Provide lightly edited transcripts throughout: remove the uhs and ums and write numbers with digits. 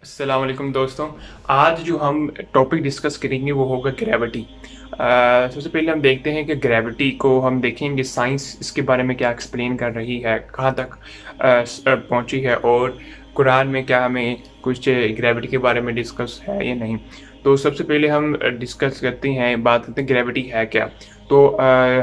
अस्सलाम वालेकुम दोस्तों। आज जो हम टॉपिक डिस्कस करेंगे वो होगा ग्रेविटी। सबसे पहले हम देखते हैं कि ग्रेविटी को हम देखेंगे साइंस इसके बारे में क्या एक्सप्लेन कर रही है, कहाँ तक पहुँची है और कुरान में क्या हमें कुछ ग्रेविटी के बारे में डिस्कस है या नहीं। तो सबसे पहले हम डिस्कस करते हैं, बात करते हैं ग्रेविटी है क्या। तो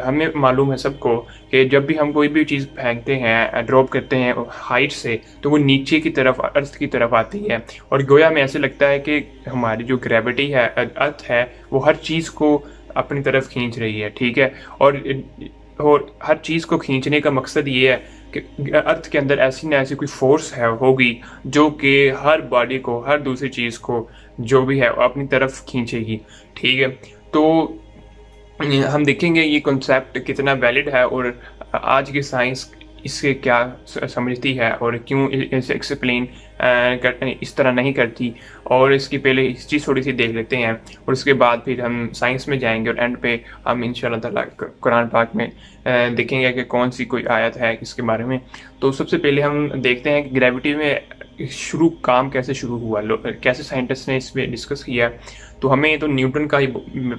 हमें मालूम है सबको कि जब भी हम कोई भी चीज़ फेंकते हैं, ड्रॉप करते हैं हाइट से, तो वो नीचे की तरफ, अर्थ की तरफ आती है। और गोया में ऐसे लगता है कि हमारी जो ग्रेविटी है, अर्थ है, वो हर चीज़ को अपनी तरफ खींच रही है, ठीक है। और हर चीज़ को खींचने का मकसद ये है कि अर्थ के अंदर ऐसी ना ऐसी कोई फोर्स है होगी जो कि हर बॉडी को, हर दूसरी चीज़ को जो भी है अपनी तरफ खींचेगी, ठीक है। तो हम देखेंगे ये कॉन्सेप्ट कितना वैलिड है और आज की साइंस इससे क्या समझती है और क्यों इसे एक्सप्लेन इस तरह नहीं करती। और इसकी पहले हिस्ट्री थोड़ी सी देख लेते हैं और उसके बाद फिर हम साइंस में जाएंगे और एंड पे हम इंशाल्लाह ताला कुरान पाक में देखेंगे कि कौन सी कोई आयत है इसके बारे में। तो सबसे पहले हम देखते हैं कि ग्रेविटी में काम कैसे शुरू हुआ, कैसे साइंटिस्ट ने इसमें डिस्कस किया। तो हमें तो न्यूटन का ही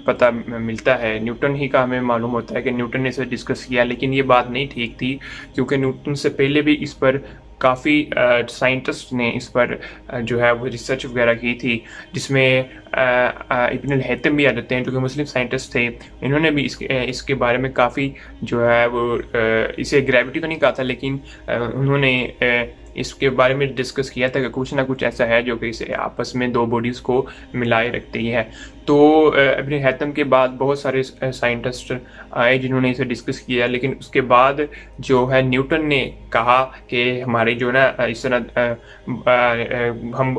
पता मिलता है, न्यूटन ही का हमें मालूम होता है कि न्यूटन ने इसे डिस्कस किया, लेकिन ये बात नहीं ठीक थी क्योंकि न्यूटन से पहले भी इस पर काफ़ी साइंटिस्ट ने इस पर जो है वो रिसर्च वगैरह की थी, जिसमें इब्न अल हैथम भी आ जाते हैं जो कि मुस्लिम साइंटिस्ट थे। इन्होंने भी इसके बारे में काफ़ी जो है वो इसे ग्रेविटी तो नहीं कहा था, लेकिन उन्होंने इसके बारे में डिस्कस किया था कि कुछ ना कुछ ऐसा है जो कि इसे आपस में दो बॉडीज़ को मिलाए रखती है। तो इब्न हैथम के बाद बहुत सारे साइंटिस्ट आए जिन्होंने इसे डिस्कस किया, लेकिन उसके बाद जो है न्यूटन ने कहा कि हमारे जो ना इस तरह हम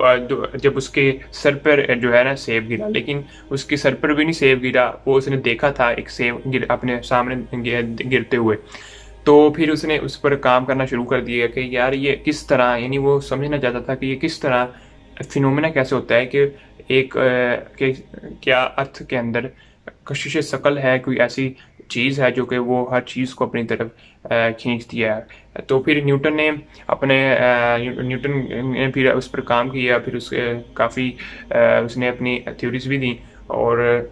जब उसके सर पर जो है ना सेब गिरा, लेकिन उसके सर पर भी नहीं सेब गिरा, वो उसने देखा था एक सेब अपने सामने गिरते हुए। तो फिर उसने उस पर काम करना शुरू कर दिया कि यार ये किस तरह, यानी वो समझना चाहता था कि ये किस तरह फिनोमेना कैसे होता है कि एक कि क्या अर्थ के अंदर कशिश शकल है, कोई ऐसी चीज़ है जो कि वो हर चीज़ को अपनी तरफ खींचती है। तो फिर न्यूटन ने फिर उस पर काम किया, फिर उसके काफ़ी उसने अपनी थ्योरीज भी दी। और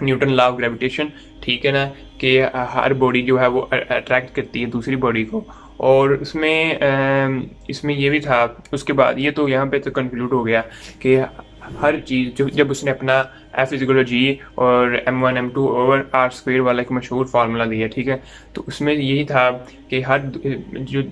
न्यूटन लॉ ऑफ ग्रेविटेशन, ठीक है ना, कि हर बॉडी जो है वो अट्रैक्ट करती है दूसरी बॉडी को। और इसमें ये भी था, उसके बाद ये तो यहाँ पे तो कंक्लूड हो गया कि हर चीज़ जो जब उसने अपना एफ इजिकल जी और m1 m2/r² वाला एक मशहूर फार्मूला दिया, ठीक है। तो उसमें यही था कि हर जो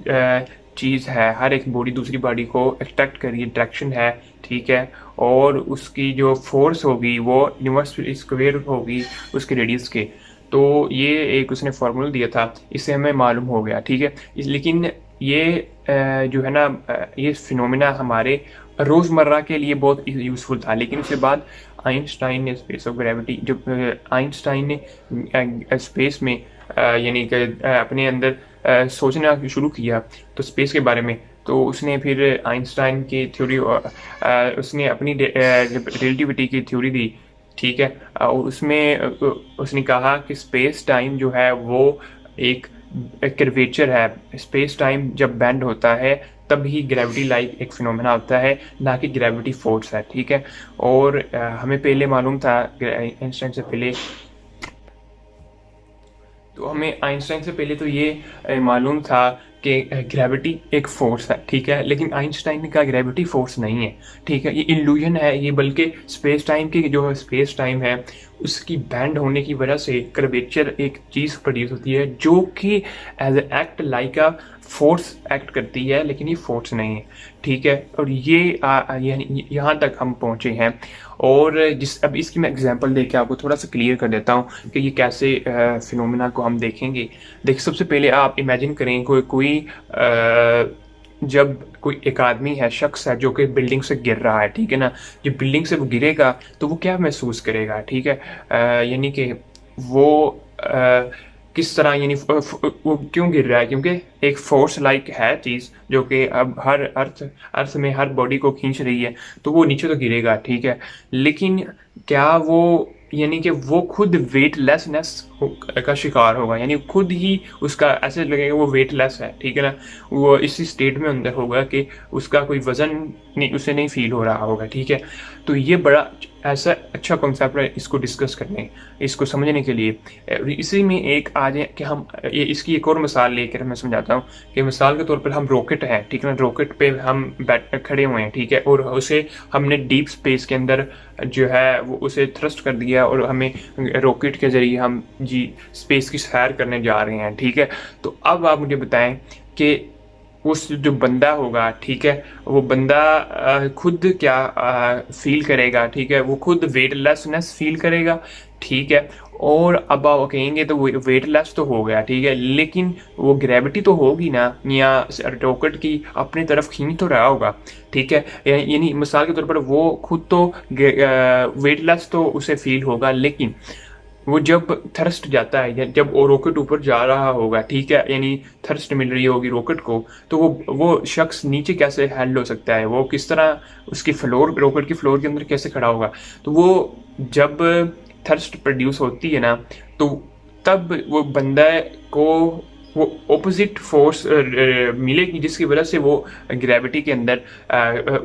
चीज़ है, हर एक बॉडी दूसरी बॉडी को अट्रैक्ट कर रही है, अट्रैक्शन है, ठीक है। और उसकी जो फोर्स होगी वो यूनिवर्स स्क्वायर होगी उसके रेडियस के। तो ये एक उसने फार्मूला दिया था, इससे हमें मालूम हो गया, ठीक है। लेकिन ये जो है ना, ये फिनोमेना हमारे रोज़मर्रा के लिए बहुत यूज़फुल था। लेकिन उसके बाद आइंस्टाइन ने स्पेस ऑफ ग्रेविटी, जब आइंस्टाइन ने स्पेस में यानी कि अपने अंदर सोचना शुरू किया तो स्पेस के बारे में, तो उसने फिर आइंस्टाइन की थ्योरी, उसने अपनी रिलेटिविटी की थ्योरी दी, ठीक है। और उसमें उसने कहा कि स्पेस टाइम जो है वो एक कर्वेचर है। स्पेस टाइम जब बेंड होता है तब ही ग्रेविटी लाइक एक फिनोमेना होता है, ना कि ग्रेविटी फोर्स है, ठीक है। और हमें पहले मालूम था आइंस्टाइन से पहले, तो हमें आइंस्टाइन से पहले तो ये मालूम था कि ग्रेविटी एक फोर्स है, ठीक है। लेकिन आइंस्टाइन ने कहा ग्रेविटी फोर्स नहीं है, ठीक है, ये इल्यूजन है, ये बल्कि स्पेस टाइम की जो स्पेस टाइम है उसकी बैंड होने की वजह से कर्वेचर एक चीज़ प्रोड्यूस होती है जो कि as act like a force act करती है, लेकिन ये फोर्स नहीं है, ठीक है। और ये यहाँ तक हम पहुँचे हैं। और अब इसकी मैं एग्जांपल देके आपको थोड़ा सा क्लियर कर देता हूँ कि ये कैसे फिनोमेना को हम देखेंगे। देखिए, सबसे पहले आप इमेजिन करें जब कोई एक आदमी है, शख्स है जो कि बिल्डिंग से गिर रहा है, ठीक है ना। जब बिल्डिंग से वो गिरेगा तो वो क्या महसूस करेगा, ठीक है। यानी कि वो किस तरह, यानी वो क्यों गिर रहा है, क्योंकि एक फोर्स लाइक है चीज़ जो कि अब हर अर्थ में हर बॉडी को खींच रही है, तो वो नीचे तो गिरेगा, ठीक है। लेकिन क्या वो यानी कि वो खुद वेटलेसनेस का शिकार होगा, यानी खुद ही उसका ऐसे लगेगा वो वेटलेस है, ठीक है ना। वो इसी स्टेट में अंदर होगा कि उसका कोई वजन नहीं, उसे नहीं फील हो रहा होगा, ठीक है। तो ये बड़ा ऐसा अच्छा कॉन्सेप्ट है इसको डिस्कस करने, इसको समझने के लिए। इसी में एक आ जाए कि हम ये इसकी एक और मिसाल लेकर मैं समझाता हूँ कि मिसाल के तौर पर हम रॉकेट हैं, ठीक है ना। रॉकेट पे हम बैठ खड़े हुए हैं, ठीक है, और उसे हमने डीप स्पेस के अंदर जो है वो उसे थ्रस्ट कर दिया और हमें रॉकेट के जरिए हम जी स्पेस की सैर करने जा रहे हैं, ठीक है। तो अब आप मुझे बताएं कि उस जो बंदा होगा, ठीक है, वो बंदा खुद क्या फील करेगा, ठीक है, वो खुद वेटलेसनेस फील करेगा, ठीक है। और अब आप कहेंगे तो वेटलेस तो हो गया, ठीक है, लेकिन वो ग्रेविटी तो होगी ना, या रॉकेट की अपनी तरफ खींच तो रहा होगा, ठीक है। यानी मिसाल के तौर पर वो खुद तो वेटलेस तो उसे फील होगा, लेकिन वो जब थर्स्ट जाता है या जब वो रॉकेट ऊपर जा रहा होगा, ठीक है, यानी थर्स्ट मिल रही होगी रॉकेट को, तो वो शख्स नीचे कैसे हैंडल हो सकता है, वो किस तरह उसकी फ्लोर रॉकेट की फ्लोर के अंदर कैसे खड़ा होगा। तो वो जब थर्स्ट प्रोड्यूस होती है ना, तो तब वो बंदा को वो ऑपोजिट फोर्स मिलेगी, जिसकी वजह से वो ग्रेविटी के अंदर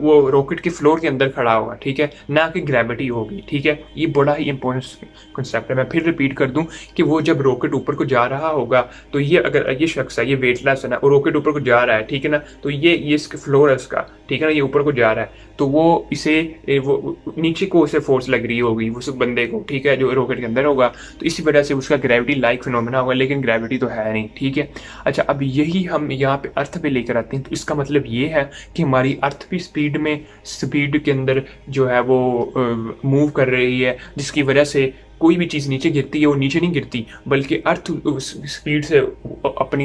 वो रॉकेट के फ्लोर के अंदर खड़ा होगा, ठीक है, ना कि ग्रेविटी होगी, ठीक है। ये बड़ा ही इंपॉर्टेंट कॉन्सेप्ट है। मैं फिर रिपीट कर दूं कि वो जब रॉकेट ऊपर को जा रहा होगा, तो ये अगर ये शख्स है, ये वेटलेस है ना, और रॉकेट ऊपर को जा रहा है, ठीक है ना, तो ये इसका फ्लोर है उसका, ठीक है ना, ये ऊपर को जा रहा है, तो वो इसे वो नीचे को उसे फोर्स लग रही होगी उस बंदे को, ठीक है, जो रॉकेट के अंदर होगा, तो इसी वजह से उसका ग्रेविटी लाइक फिनोमेना होगा, लेकिन ग्रेविटी तो है नहीं, ठीक है। अच्छा, अब यही हम यहाँ पे अर्थ पे लेकर आते हैं, तो इसका मतलब ये है कि हमारी अर्थ भी स्पीड के अंदर जो है वो मूव कर रही है, जिसकी वजह से कोई भी चीज़ नीचे गिरती है वो नीचे नहीं गिरती, बल्कि अर्थ स्पीड से अपनी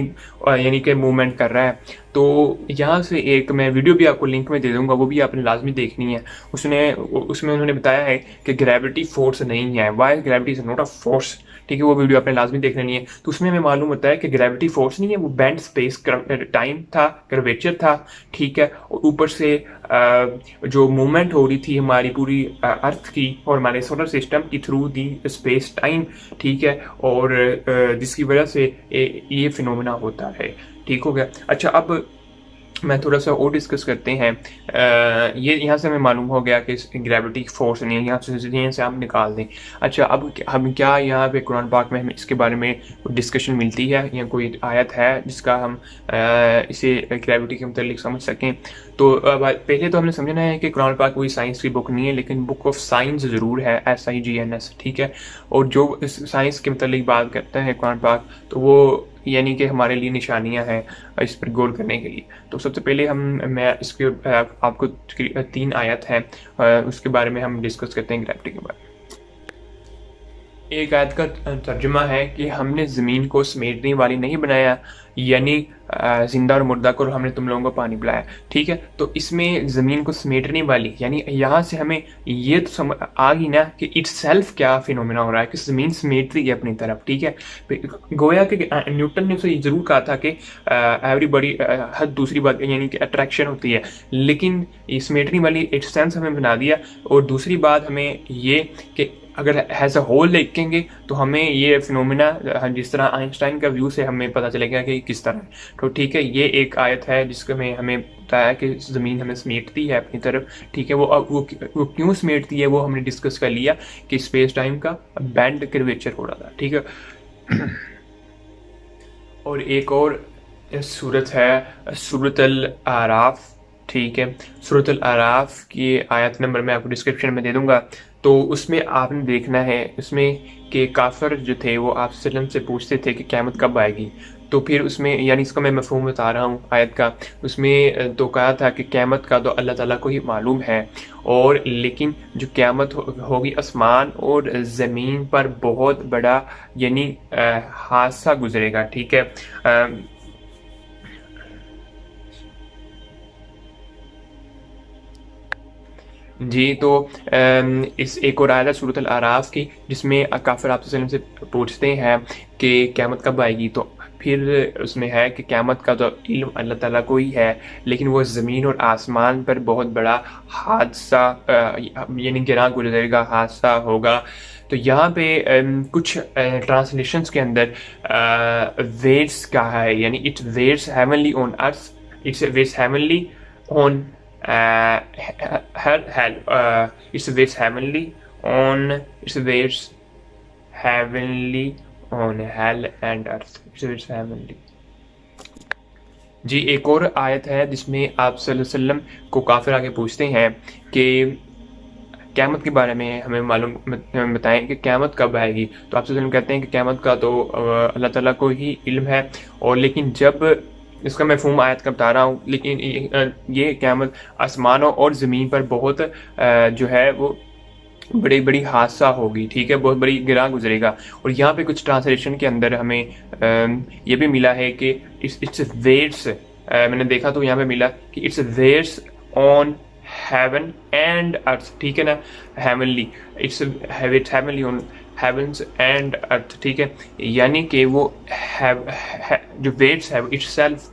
यानी कि मूवमेंट कर रहा है। तो यहाँ से एक मैं वीडियो भी आपको लिंक में दे दूंगा, वो भी आपने लाजमी देखनी है। उसमें उन्होंने बताया है कि ग्रेविटी फोर्स नहीं है, why gravity is not a force, ठीक है, वो वीडियो आपने लाजमी देख लेनी है। तो उसमें हमें मालूम होता है कि ग्रेविटी फोर्स नहीं है, वो बैंड स्पेस टाइम था, कर्वेचर था, ठीक है। और ऊपर से जो मूवमेंट हो रही थी हमारी पूरी अर्थ की और हमारे सोलर सिस्टम की थ्रू दी स्पेस टाइम, ठीक है, और जिसकी वजह से ये फिनोमेना होता है, ठीक हो गया। अच्छा, अब मैं थोड़ा सा और डिस्कस करते हैं। ये यहाँ से हमें मालूम हो गया कि ग्रेविटी फोर्स नहीं है, यहाँ से हम निकाल दें। अच्छा, अब हम क्या यहाँ पे कुरान पाक में हमें इसके बारे में डिस्कशन मिलती है या कोई आयत है जिसका हम इसे ग्रेविटी के मतलब समझ सकें। तो पहले तो हमने समझना है कि कुरान पाक कोई साइंस की बुक नहीं है, लेकिन बुक ऑफ साइंस ज़रूर है, SIGNS, ठीक है। और जो साइंस के मतलब बात करता है कुरान पाक, तो वो यानी कि हमारे लिए निशानियां हैं इस पर गौर करने के लिए। तो सबसे पहले मैं इसके आपको 3 आयत हैं, उसके बारे में हम डिस्कस करते हैं ग्रेविटी के बारे में। एक आयत का तर्जुमा है कि हमने ज़मीन को समेटने वाली नहीं बनाया, यानी जिंदा और मुर्दा को हमने तुम लोगों को पानी पिलाया, ठीक है। तो इसमें ज़मीन को समेटने वाली, यानी यहाँ से हमें ये तो समझ आ गई ना कि इटसेल्फ क्या फिनोमेना हो रहा है कि ज़मीन समेट रही है अपनी तरफ, ठीक है। गोया कि न्यूटन ने उसे ये ज़रूर कहा था कि एवरीबॉडी हर दूसरी बात यानी कि अट्रैक्शन होती है, लेकिन समेटने वाली एक सेंस हमें बना दिया। और दूसरी बात हमें ये कि अगर एज अ होल देखेंगे तो हमें ये फिनोमेना जिस तरह आइंस्टाइन का व्यू से हमें पता चलेगा कि किस तरह, तो ठीक है। ये एक आयत है जिसका में हमें बताया कि ज़मीन हमें समेटती है अपनी तरफ, ठीक है। वो क्यों समेटती है वो हमने डिस्कस कर लिया कि स्पेस टाइम का बैंड कर्वेचर हो रहा था, ठीक है। और एक और सूरत है सूरत अल आराफ, ठीक है। सूरत अल आराफ की आयत नंबर मैं आपको डिस्क्रिप्शन में दे दूंगा। तो उसमें आपने देखना है उसमें कि काफिर जो थे वो आप सल्लम से पूछते थे कि क़यामत कब आएगी। तो फिर उसमें यानी इसका मैं मफ़हूम बता रहा हूँ आयत का। उसमें तो कहा था कि क़यामत का तो अल्लाह ताला को ही मालूम है, और लेकिन जो क़यामत होगी आसमान और ज़मीन पर बहुत बड़ा यानी हादसा गुजरेगा, ठीक है। जी, तो इस एक और आयत है सूरत अल आराफ की, जिसमें काफिर आपसे से पूछते हैं कि क़यामत कब आएगी। तो फिर उसमें है कि क़यामत का तो इल्म अल्लाह ताला को ही है, लेकिन वो ज़मीन और आसमान पर बहुत बड़ा हादसा यानी गिरा गुजरेगा, हादसा होगा। तो यहाँ पे कुछ ट्रांसलेशंस के अंदर वेट्स का है, यानी it's weights heavenly on earth, it's weights heavenly on it's weights heavenly on it's weights heavenly on hell and earth, it's heavenly। जी एक और आयत है जिसमें आप सल्लल्लाहु अलैहि वसल्लम को काफिर आगे पूछते हैं कि क़यामत के बारे में हमें मालूम बताएं कि क़यामत कब आएगी। तो आप सल्लल्लाहु कहते हैं कि क़यामत का तो अल्लाह ताला को ही इल्म है, और लेकिन जब इसका मफ़हूम आयत का बता रहा हूँ, लेकिन ये क़यामत आसमानों और ज़मीन पर बहुत जो है वो बड़ी बड़ी हादसा होगी, ठीक है, बहुत बड़ी गिरा गुजरेगा। और यहाँ पे कुछ ट्रांसलेशन के अंदर हमें ये भी मिला है कि इट्स वेट्स, मैंने देखा तो यहाँ पे मिला कि it's weights on heaven and earth, ठीक है ना, heavenly, it's heavenly on heavens and earth, ठीक है, यानी कि वो जो वेट्स है इटसेल्फ,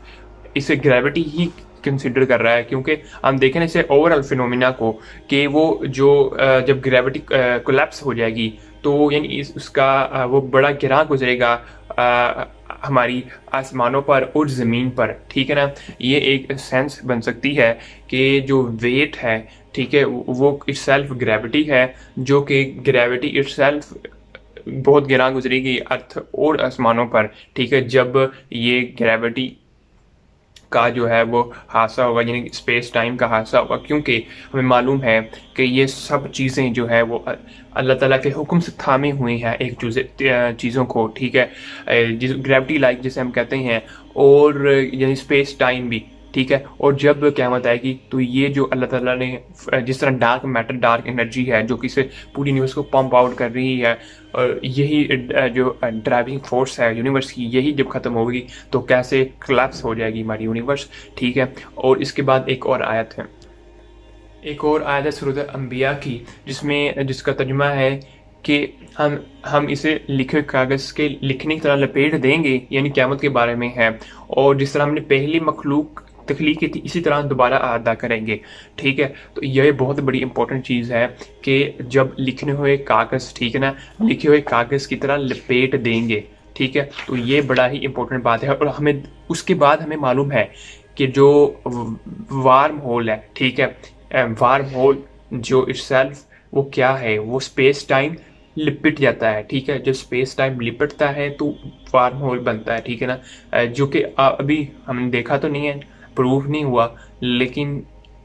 इसे ग्रेविटी ही कंसिडर कर रहा है, क्योंकि हम देखें ना इसे ओवरऑल फिनोमिना को कि वो जो जब ग्रेविटी कोलैप्स हो जाएगी तो यानी उसका वो बड़ा गिरा गुजरेगा हमारी आसमानों पर और ज़मीन पर, ठीक है ना। ये एक सेंस बन सकती है कि जो वेट है, ठीक है, वो इटसेल्फ ग्रेविटी है, जो कि ग्रेविटी इटसेल्फ बहुत गिरा गुजरेगी अर्थ और आसमानों पर, ठीक है, जब ये ग्रेविटी का जो है वो हादसा होगा, यानी स्पेस टाइम का हादसा होगा, क्योंकि हमें मालूम है कि ये सब चीज़ें जो है वो अल्लाह ताला के हुक्म से थामे हुए हैं एक चीज़ों को, ठीक है, ग्रेविटी लाइक जिसे हम कहते हैं, और यानी स्पेस टाइम भी, ठीक है। और जब क़यामत आएगी तो ये जो अल्लाह ताला ने जिस तरह डार्क मैटर, डार्क एनर्जी है जो कि इसे पूरी यूनिवर्स को पंप आउट कर रही है, और यही जो ड्राइविंग फोर्स है यूनिवर्स की, यही जब ख़त्म होगी तो कैसे कोलैप्स हो जाएगी हमारी यूनिवर्स, ठीक है। और इसके बाद एक और आयत है सूरत अंबिया की, जिसका तर्जुमा है कि हम इसे लिखे हुए कागज़ के लिखने की तरह लपेट देंगे, यानी क़यामत के बारे में है, और जिस तरह हमने पहली मखलूक तख्लीक की थी इसी तरह दोबारा अदा करेंगे, ठीक है। तो यह बहुत बड़ी इंपॉर्टेंट चीज़ है कि जब लिखने हुए कागज़, ठीक है ना, लिखे हुए कागज़ की तरह लपेट देंगे, ठीक है, तो ये बड़ा ही इंपॉर्टेंट बात है। और हमें उसके बाद हमें मालूम है कि जो वार्म होल है, ठीक है, वार्म होल जो इटसेल्फ वो क्या है, वो स्पेस टाइम लिपट जाता है, ठीक है, जब स्पेस टाइम लिपटता है तो वार्म होल बनता है, ठीक है ना, जो कि अभी हमने देखा तो नहीं है, प्रूव नहीं हुआ, लेकिन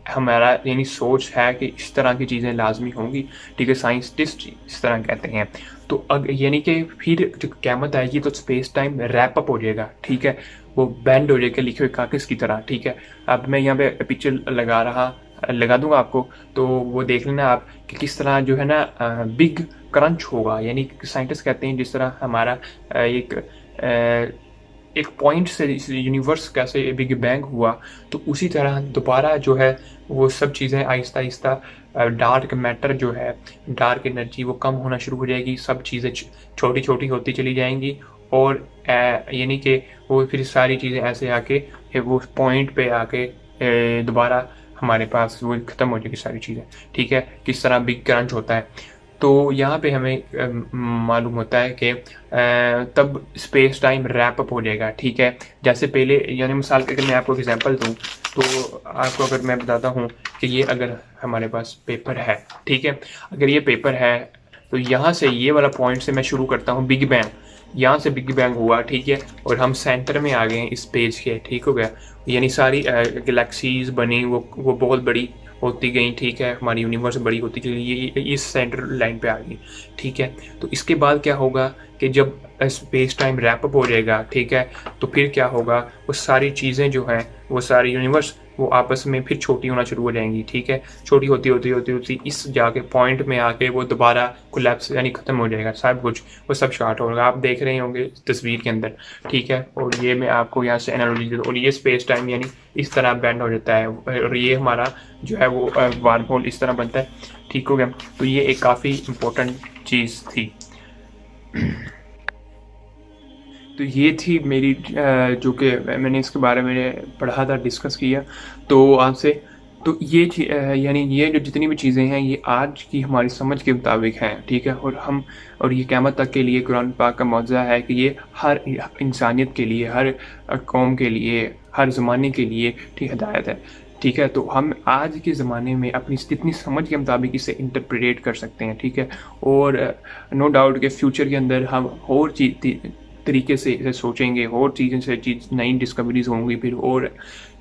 हमारा यानी सोच है कि इस तरह की चीज़ें लाजमी होंगी, ठीक है, साइंटिस्ट इस तरह कहते हैं। तो यानी कि फिर जो क़यामत आएगी तो स्पेस टाइम रैप अप हो जाएगा, ठीक है, वो बैंड हो जाएगा लिखे हुए कागज़ की तरह, ठीक है। अब मैं यहाँ पे पिक्चर लगा दूंगा आपको, तो वो देख लेना आप कि किस तरह जो है ना बिग क्रंच होगा, यानी साइंटिस्ट कहते हैं जिस तरह हमारा एक पॉइंट से यूनिवर्स कैसे बिग बैंग हुआ, तो उसी तरह दोबारा जो है वो सब चीज़ें आहिस्ता आहिस्ता डार्क मैटर जो है, डार्क एनर्जी वो कम होना शुरू हो जाएगी, सब चीज़ें छोटी छोटी होती चली जाएंगी, और यानी कि वो फिर सारी चीज़ें ऐसे आके वो पॉइंट पे आके दोबारा हमारे पास वो ख़त्म हो जाएगी सारी चीज़ें, ठीक है, किस तरह बिग क्रंच होता है। तो यहाँ पे हमें मालूम होता है कि तब स्पेस टाइम रैप अप हो जाएगा, ठीक है। जैसे पहले, यानी मिसाल के अगर मैं आपको एग्जांपल दूँ तो आपको अगर मैं बताता हूँ कि ये अगर हमारे पास पेपर है, ठीक है, अगर ये पेपर है तो यहाँ से ये वाला पॉइंट से मैं शुरू करता हूँ बिग बैंग, यहाँ से बिग बैंग हुआ, ठीक है, और हम सेंटर में आ गए इस पेज के, ठीक हो गया, यानी सारी गैलेक्सीज बनी, वो बहुत बड़ी होती गई, ठीक है, हमारी यूनिवर्स बड़ी होती चली, ये इस सेंटर लाइन पे आ गई, ठीक है। तो इसके बाद क्या होगा कि जब स्पेस टाइम रैप अप हो जाएगा, ठीक है, तो फिर क्या होगा, वो सारी चीज़ें जो हैं, वो सारी यूनिवर्स वो आपस में फिर छोटी होना शुरू हो जाएंगी, ठीक है, छोटी होती इस जाके पॉइंट में आके वो दोबारा कोलैप्स यानी ख़त्म हो जाएगा, सब कुछ वो सब शॉर्ट होगा, आप देख रहे होंगे तस्वीर के अंदर, ठीक है। और ये मैं आपको यहाँ से एनालॉजी दे दूँ, और ये स्पेस टाइम यानी इस तरह बैंड हो जाता है, और ये हमारा जो है वो वार्म होल इस तरह बनता है, ठीक हो गया। तो ये एक काफ़ी इम्पोर्टेंट चीज़ थी। तो ये थी मेरी जो कि मैंने इसके बारे में पढ़ा था, डिस्कस किया तो आपसे। तो यानी ये जो जितनी भी चीज़ें हैं ये आज की हमारी समझ के मुताबिक हैं, ठीक है। और ये क़यामत तक के लिए कुरान पाक का मौज़ा है कि ये हर इंसानियत के लिए, हर कौम के लिए, हर ज़माने के लिए ठीक हिदायत है, ठीक है। तो हम आज के ज़माने में अपनी जितनी समझ के मुताबिक इसे इंटरप्रेट कर सकते हैं, ठीक है। और नो डाउट कि फ्यूचर के अंदर हम और तरीके से इसे सोचेंगे, और चीज़ों से नई डिस्कवरीज होंगी, फिर और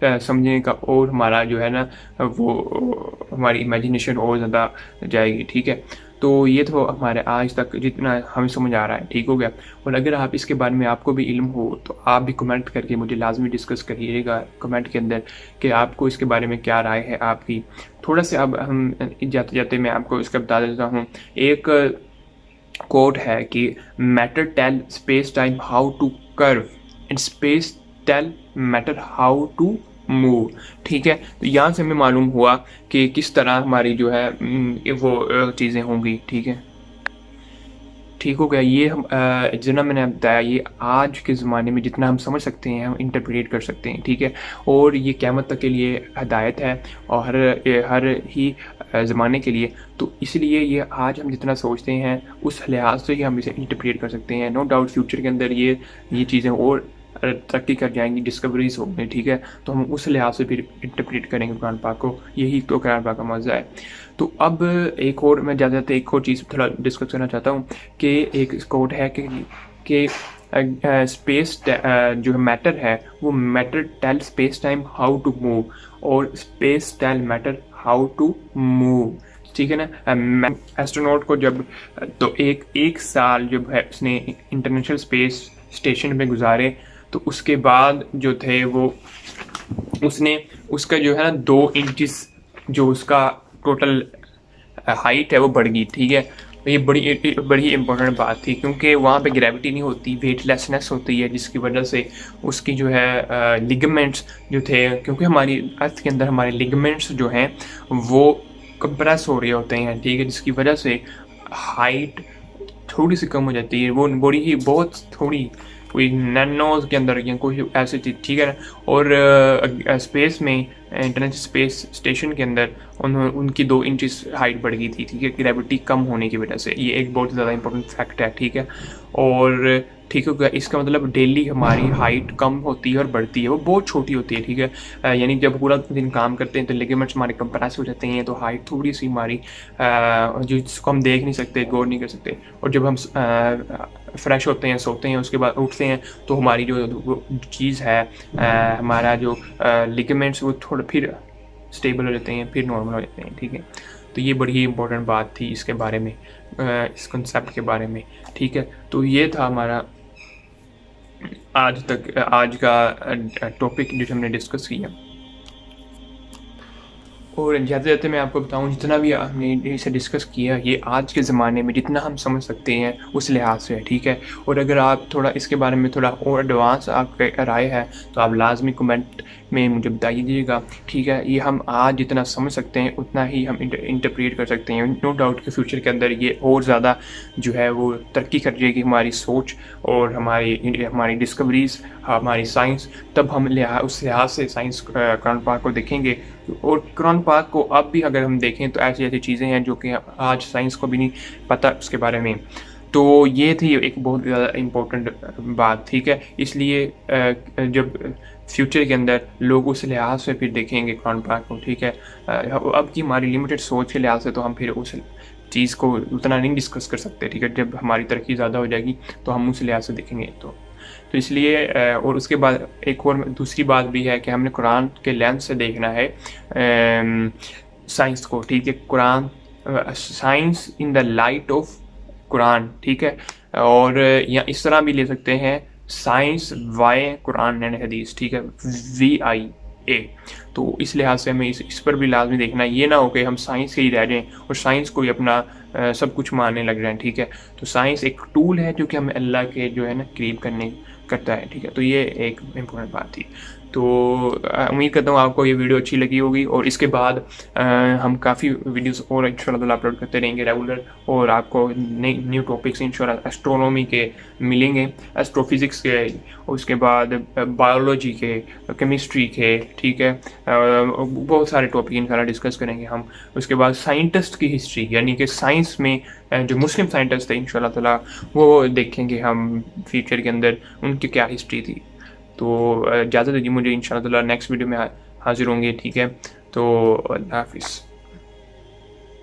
समझने का और हमारा जो है ना वो हमारी इमेजिनेशन और ज़्यादा जाएगी, ठीक है। तो ये तो हमारे आज तक जितना हमें समझ आ रहा है, ठीक हो गया। और अगर आप इसके बारे में आपको भी इल्म हो तो आप भी कमेंट करके मुझे लाजमी डिस्कस करिएगा कमेंट के अंदर कि आपको इसके बारे में क्या राय है आपकी। थोड़ा सा अब हम जाते जाते मैं आपको इसका बता देता हूँ। एक कोट है कि matter tell space time how to curve and space tell matter how to move, ठीक है। तो यहाँ से हमें मालूम हुआ कि किस तरह हमारी जो है वो चीज़ें होंगी, ठीक है, ठीक हो गया। ये हम जितना मैंने बताया ये आज के ज़माने में जितना हम समझ सकते हैं हम इंटरप्रेट कर सकते हैं, ठीक है। और ये क़यामत तक के लिए हिदायत है और हर ही ज़माने के लिए। तो इसलिए ये आज हम जितना सोचते हैं उस लिहाज से ही हम इसे इंटरप्रेट कर सकते हैं। नो डाउट फ्यूचर के अंदर ये चीज़ें और तरक्की कर जाएंगी, डिस्कवरीज होंगी, ठीक है। तो हम उस लिहाज से फिर इंटरप्रेट करेंगे कुरान पाक को। यही तो कुरान पाक का मज़ा है। तो अब एक और मैं ज़्यादा एक और चीज़ थोड़ा डिस्कस करना चाहता हूँ कि एक कोट है कि स्पेस जो है मैटर है वो matter tell space time how to move, और space tell matter how to move, ठीक है ना। एस्ट्रोनॉट को जब तो एक साल जब है उसने इंटरनेशनल स्पेस स्टेशन में गुजारे, तो उसके बाद जो थे वो उसने उसका जो है ना 2 इंचेस जो उसका टोटल हाइट है वो बढ़ गई, ठीक है। तो ये बड़ी इंपॉर्टेंट बात थी क्योंकि वहाँ पे ग्रेविटी नहीं होती, वेटलेसनेस होती है, जिसकी वजह से उसकी जो है लिगामेंट्स जो थे, क्योंकि हमारी अर्थ के अंदर हमारे लिगामेंट्स जो हैं वो कंप्रेस हो रहे होते हैं, ठीक है, जिसकी वजह से हाइट थोड़ी सी कम हो जाती है। वो बड़ी ही बहुत थोड़ी कोई नैनोज के अंदर या कोई ऐसी चीज़, ठीक है ना। और स्पेस में इंटरनेशनल स्पेस स्टेशन के अंदर उनकी 2 इंचेस हाइट बढ़ गई थी, ठीक है, ग्रेविटी कम होने की वजह से। ये एक बहुत ज़्यादा इंपॉर्टेंट फैक्ट है, ठीक है। और ठीक है, इसका मतलब डेली हमारी हाइट कम होती है और बढ़ती है, वो बहुत छोटी होती है, ठीक है। यानी जब पूरा दिन काम करते हैं तो लिगामेंट्स हमारे कंप्रेस हो जाते हैं, तो हाइट थोड़ी सी हमारी जो जिसको हम देख नहीं सकते, गौर नहीं कर सकते। और जब हम फ्रेश होते हैं, सोते हैं, उसके बाद उठते हैं तो हमारी जो चीज़ है हमारा जो लिगामेंट्स वो थोड़ा फिर स्टेबल हो जाते हैं, फिर नॉर्मल हो जाते हैं, ठीक है। तो ये बड़ी ही इंपॉर्टेंट बात थी इसके बारे में, इस कंसेप्ट के बारे में, ठीक है। तो ये था हमारा आज का टॉपिक जो हमने डिस्कस किया। और जाते जाते मैं आपको बताऊं, जितना भी हमने इसे डिस्कस किया ये आज के ज़माने में जितना हम समझ सकते हैं उस लिहाज से है, ठीक है। और अगर आप थोड़ा इसके बारे में थोड़ा और एडवांस आपका राय है तो आप लाजमी कमेंट में मुझे बताइएगा, ठीक है। ये हम आज जितना समझ सकते हैं उतना ही हम इंटरप्रेट कर सकते हैं। नो डाउट कि फ्यूचर के अंदर ये और ज़्यादा जो है वो तरक्की कर जाएगी हमारी सोच और हमारी डिस्कवरीज, हमारी साइंस। तब हम उस लिहाज से साइंस कुरान पाक को देखेंगे। और कुरान पाक को अब भी अगर हम देखें तो ऐसी ऐसी चीज़ें हैं जो कि आज साइंस को भी नहीं पता उसके बारे में। तो ये थी एक बहुत ज़्यादा इम्पोर्टेंट बात, ठीक है। इसलिए जब फ्यूचर के अंदर लोग उस लिहाज से फिर देखेंगे कुरान पाक को, ठीक है। अब की हमारी लिमिटेड सोच के लिहाज से तो हम फिर उस चीज़ को उतना नहीं डिस्कस कर सकते, ठीक है। जब हमारी तरक्की ज़्यादा हो जाएगी तो हम उस लिहाज से देखेंगे। तो इसलिए और उसके बाद एक और दूसरी बात भी है कि हमने कुरान के लेंस से देखना है साइंस को, ठीक है। Quran science in the light of Quran, ठीक है। और या इस तरह भी ले सकते हैं साइंस वाई कुरान एंड हदीस, ठीक है, VIA। तो इस लिहाज से हमें इस पर भी लाजमी देखना है। ये ना हो कि हम साइंस के ही रह जाएं और साइंस को ही अपना सब कुछ मानने लग जाएं, ठीक है। तो साइंस एक टूल है जो कि हमें अल्लाह के जो है ना करीब करता है, ठीक है। तो ये एक इम्पोर्टेंट बात थी। तो उम्मीद करता हूँ आपको ये वीडियो अच्छी लगी होगी, और इसके बाद हम काफ़ी वीडियोस और इंशाल्लाह ताला अपलोड करते रहेंगे रेगुलर, और आपको नई न्यू टॉपिक्स इंशाल्लाह एस्ट्रोनॉमी के मिलेंगे, एस्ट्रोफिज़िक्स के, उसके बाद बायोलॉजी के, केमिस्ट्री के, ठीक है, बहुत सारे टॉपिक इंशाल्लाह डिस्कस करेंगे हम। उसके बाद साइंटिस्ट की हिस्ट्री, यानी कि साइंस में जो मुस्लिम साइंटिस्ट थे इंशाल्लाह ताला वो देखेंगे हम फ्यूचर के अंदर, उनकी क्या हिस्ट्री थी। तो इजाज़त दीजिए मुझे, इंशाल्लाह ताला नेक्स्ट वीडियो में हाजिर होंगे, ठीक है। तो अल्लाह हाफिज़।